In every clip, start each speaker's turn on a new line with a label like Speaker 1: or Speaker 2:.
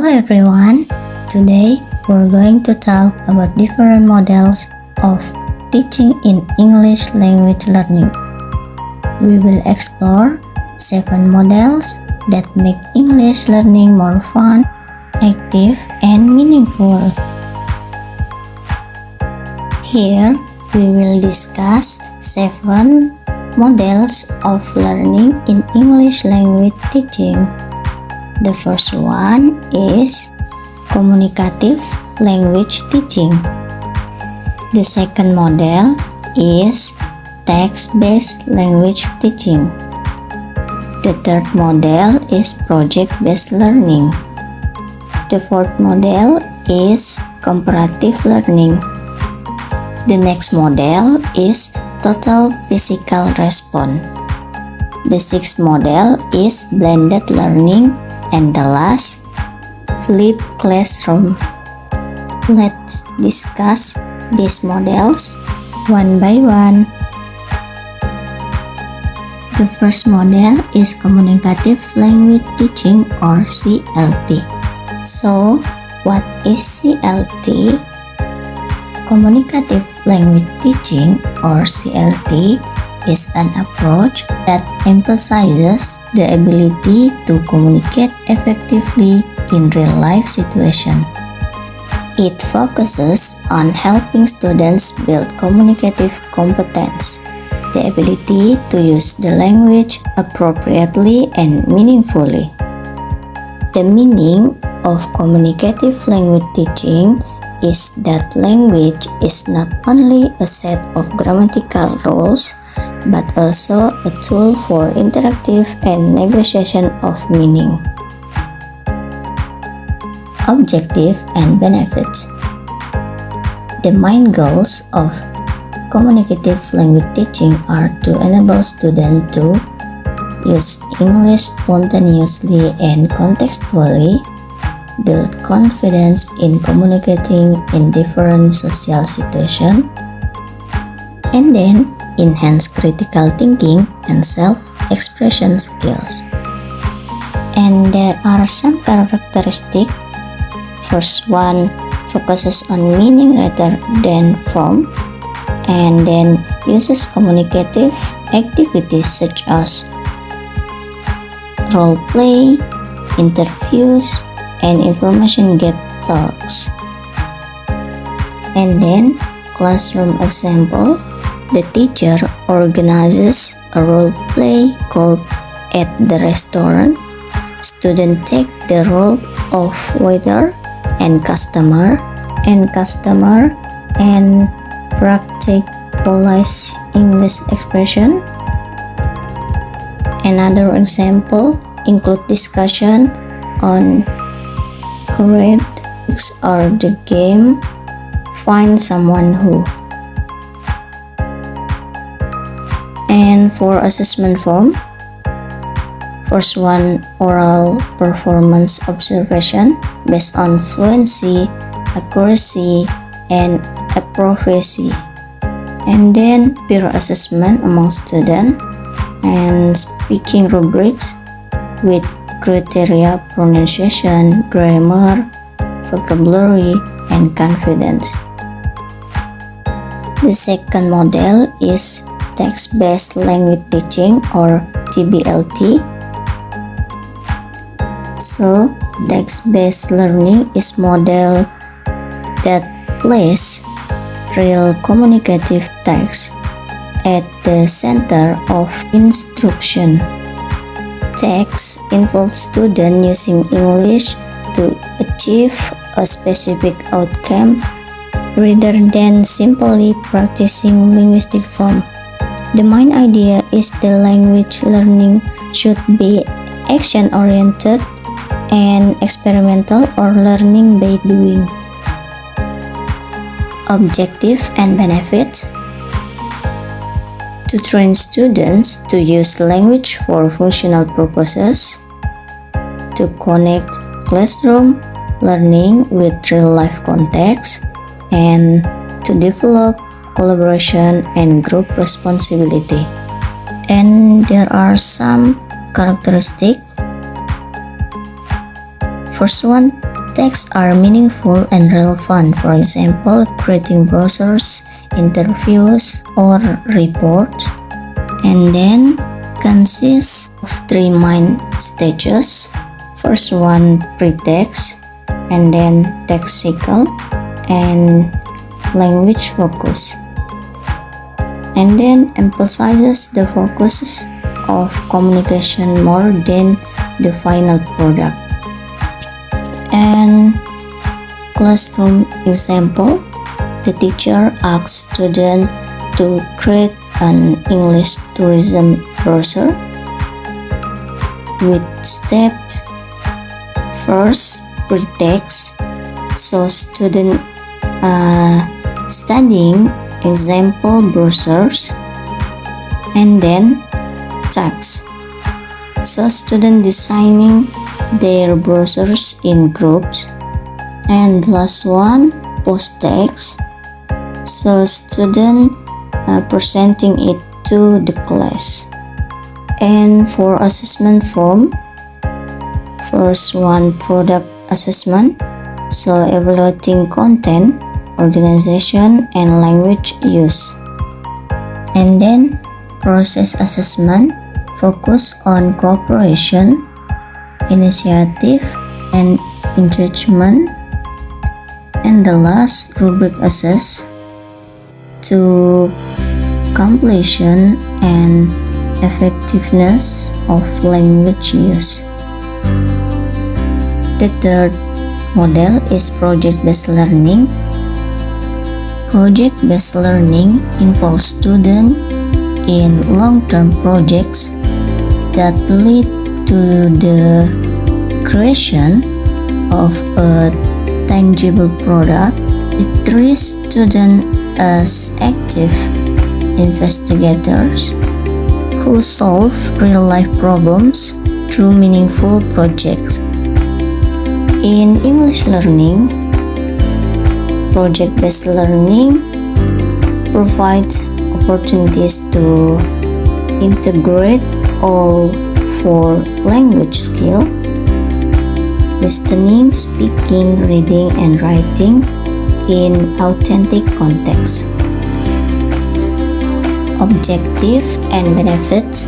Speaker 1: Hello everyone, today we're going to talk about different models of teaching in English language learning. We will explore 7 models that make English learning more fun, active, and meaningful. Here, we will discuss 7 models of learning in English language teaching. The first one is Communicative Language Teaching. The second model is Text-Based Language Teaching. The third model is Project-Based Learning. The fourth model is Comparative Learning. The next model is Total Physical Response. The sixth model is Blended Learning. And the last, Flipped Classroom. Let's discuss these models one by one. The first model is Communicative Language Teaching or CLT. So, what is CLT? Communicative Language Teaching or CLT is an approach that emphasizes the ability to communicate effectively in real-life situations. It focuses on helping students build communicative competence, the ability to use the language appropriately and meaningfully. The meaning of communicative language teaching is that language is not only a set of grammatical rules, but also a tool for interactive and negotiation of meaning. Objective and benefits. The main goals of communicative language teaching are to enable students to use English spontaneously and contextually, build confidence in communicating in different social situations, and then enhance critical thinking and self-expression skills. And there are some characteristics. First one focuses on meaning rather than form, and then uses communicative activities such as role play, interviews, and information gap talks. And then classroom example. The teacher organizes a role play called At the Restaurant. Students take the role of waiter and customer and practice polite English expression. Another example include discussion on current topics or the game Find Someone Who. And for assessment form, first one, oral performance observation based on fluency, accuracy, and proficiency. And then peer assessment among students and speaking rubrics with criteria pronunciation, grammar, vocabulary, and confidence. The second model is Text-Based Language Teaching or TBLT. So, text-based learning is model that place real communicative text at the center of instruction. Text involves students using English to achieve a specific outcome rather than simply practicing linguistic form. The main idea is the language learning should be action-oriented and experimental or learning by doing. Objective and benefits. To train students to use language for functional purposes, to connect classroom learning with real-life context, and to develop collaboration and group responsibility. And there are some characteristics. First one, Texts are meaningful and relevant, for example, creating brochures, interviews, or reports. And then consists of three main stages. First one, pretext, and then lexical and language focus. And then emphasizes the focus of communication more than the final product. And classroom example, the teacher asks students to create an English tourism brochure with steps. First, pretext, so student studying example brochures, and then text, so student designing their brochures in groups, and last one, post-text, so student presenting it to the class. And for assessment form, first one, product assessment, so evaluating content, organization, and language use. And then process assessment, focus on cooperation, initiative, and engagement. And the last, rubric assess, to completion and effectiveness of language use. The third model is project-based learning. Project-based learning involves students in long-term projects that lead to the creation of a tangible product. It treats students as active investigators who solve real-life problems through meaningful projects. In English learning, project-based learning provides opportunities to integrate all four language skills: listening, speaking, reading, and writing in authentic contexts. Objective and benefits: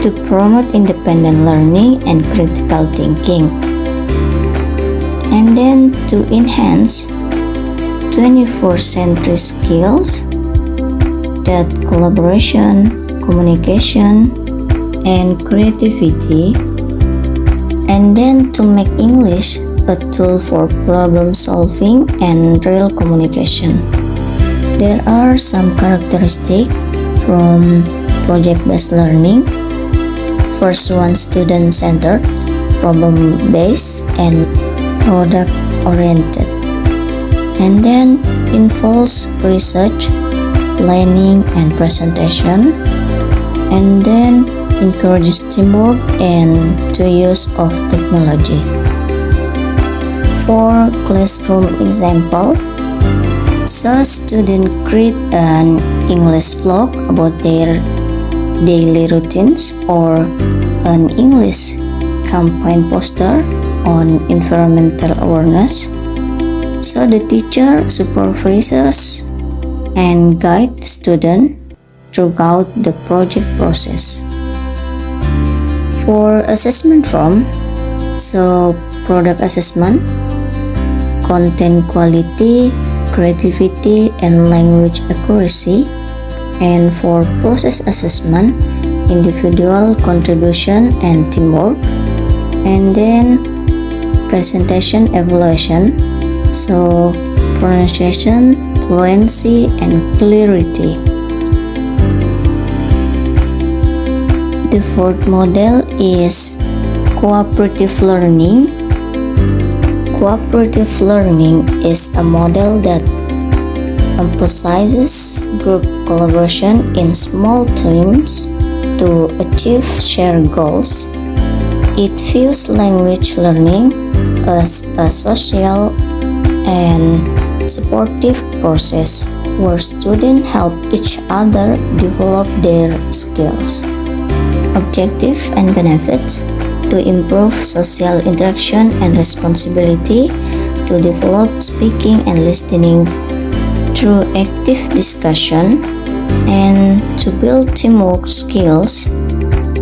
Speaker 1: to promote independent learning and critical thinking, and then to enhance 21st century skills, that collaboration, communication, and creativity, and then to make English a tool for problem solving and real communication. There are some characteristics from project-based learning. First one, student-centered, problem-based, and product-oriented. And then involves research, planning, and presentation. And then encourages teamwork and the use of technology. For classroom example, so students create an English vlog about their daily routines or an English campaign poster on environmental awareness. So the teacher supervises and guides students throughout the project process. For assessment form, so product assessment, content quality, creativity, and language accuracy. And for process assessment, individual contribution and teamwork. And then presentation evaluation, so pronunciation, fluency, and clarity. The fourth model is cooperative learning. Cooperative learning is a model that emphasizes group collaboration in small teams to achieve shared goals. It views language learning as a social and supportive process where students help each other develop their skills. Objective and benefits: to improve social interaction and responsibility, to develop speaking and listening through active discussion, and to build teamwork skills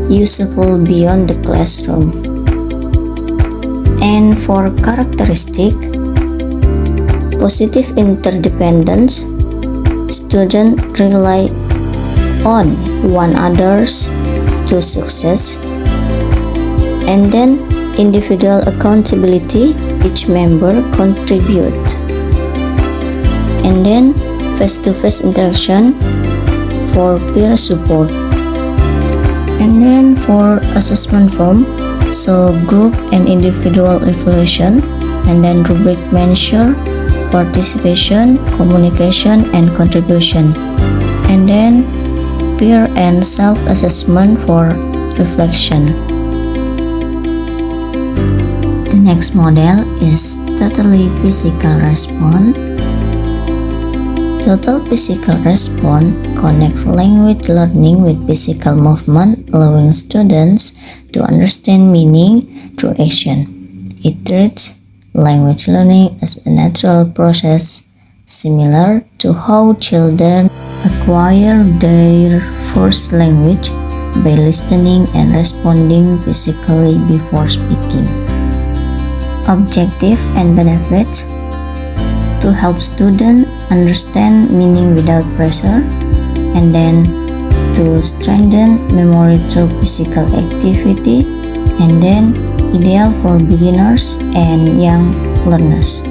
Speaker 1: useful beyond the classroom. And for characteristic, positive interdependence, students rely on one another's to success. And then individual accountability, each member contribute. And then face-to-face interaction for peer support. And then for assessment form, so group and individual evaluation, and then rubric measure participation, communication, and contribution. And then peer and self-assessment for reflection. The next model is totally physical response. Total physical response connects language learning with physical movement, allowing students to understand meaning through action. It treats language learning as a natural process, similar to how children acquire their first language by listening and responding physically before speaking. Objective and benefits: to help students understand meaning without pressure, and then to strengthen memory through physical activity, and then ideal for beginners and young learners.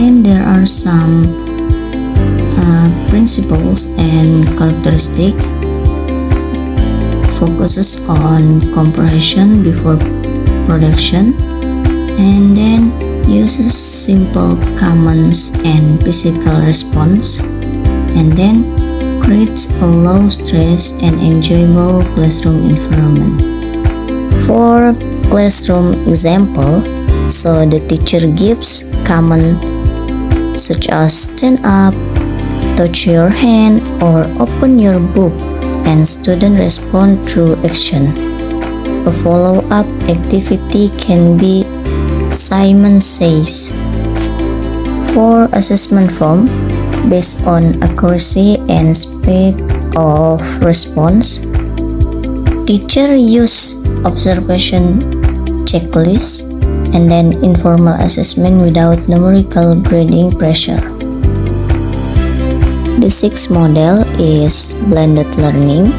Speaker 1: And there are some principles and characteristics. Focuses on comprehension before production, and then uses simple commands and physical response, and then creates a low stress and enjoyable classroom environment. For classroom example, so the teacher gives command such as stand up, touch your hand, or open your book, and students respond through action. A follow-up activity can be Simon says. For assessment form, based on accuracy and speed of response, teacher use observation checklist and then informal assessment without numerical grading pressure. The sixth model is blended learning.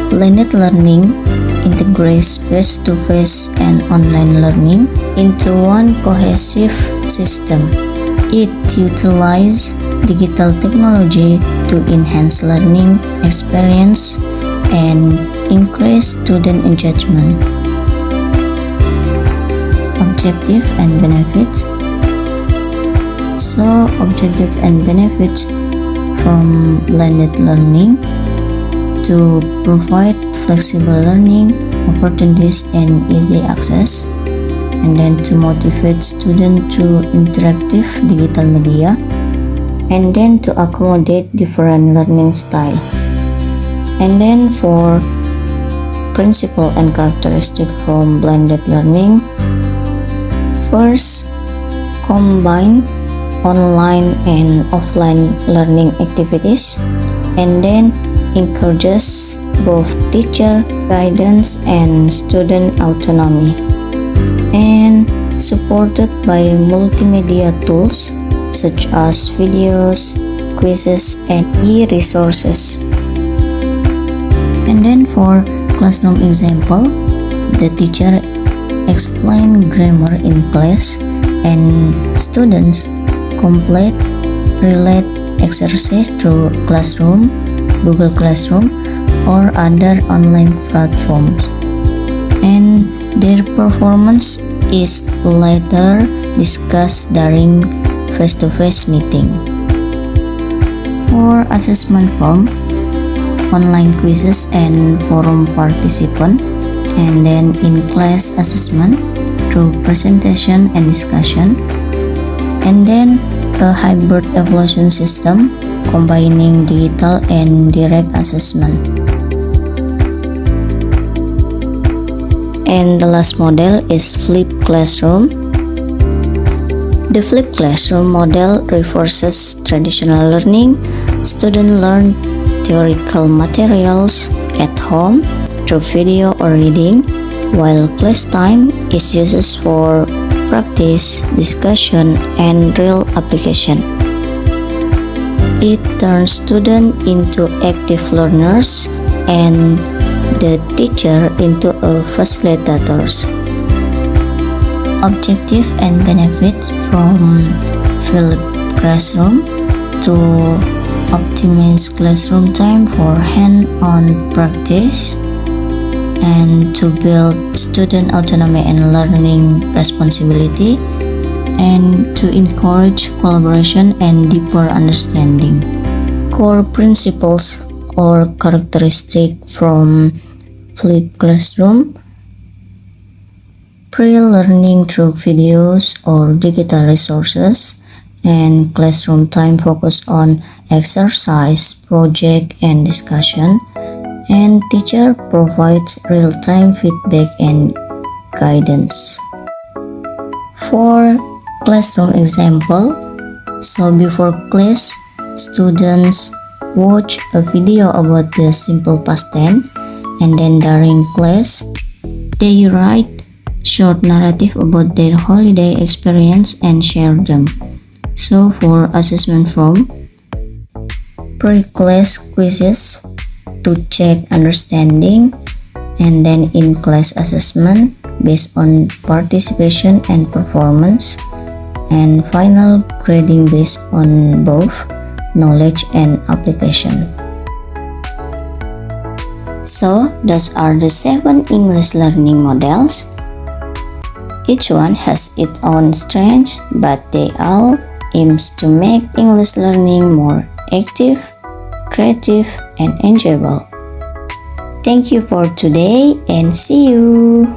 Speaker 1: Blended learning integrates face-to-face and online learning into one cohesive system. It utilizes digital technology to enhance learning experience and increase student engagement. Objective and benefits. So, objective and benefits from blended learning: to provide flexible learning opportunities and easy access, and then to motivate students through interactive digital media, and then to accommodate different learning style. And then for principle and characteristic from blended learning: first, combine online and offline learning activities, and then encourages both teacher guidance and student autonomy, and supported by multimedia tools such as videos, quizzes, and e-resources. And then for classroom example, the teacher explain grammar in class and students complete relate exercise through Classroom, Google Classroom, or other online platforms, and their performance is later discussed during face-to-face meeting. For assessment form, online quizzes and forum participant, and then in-class assessment through presentation and discussion, and then a hybrid evaluation system combining digital and direct assessment. And the last model is flipped classroom. The flipped classroom model reverses traditional learning. Students learn theoretical materials at home through video or reading, while class time is used for practice, discussion, and real application. It turns students into active learners and the teacher into a facilitators. Objective and benefits from flipped classroom: to optimize classroom time for hand-on practice, and to build student autonomy and learning responsibility, and to encourage collaboration and deeper understanding. Core principles or characteristics from flipped classroom: pre-learning through videos or digital resources, and classroom time focus on exercise, project, and discussion, and teacher provides real-time feedback and guidance. For classroom example, so before class, students watch a video about the simple past tense, and then during class, they write short narrative about their holiday experience and share them. So for assessment from pre-class quizzes to check understanding, and then in-class assessment based on participation and performance, and final grading based on both knowledge and application. So those are the 7 English learning models. Each one has its own strengths, but they all aims to make English learning more active, creative, and enjoyable. Thank you for today and see you!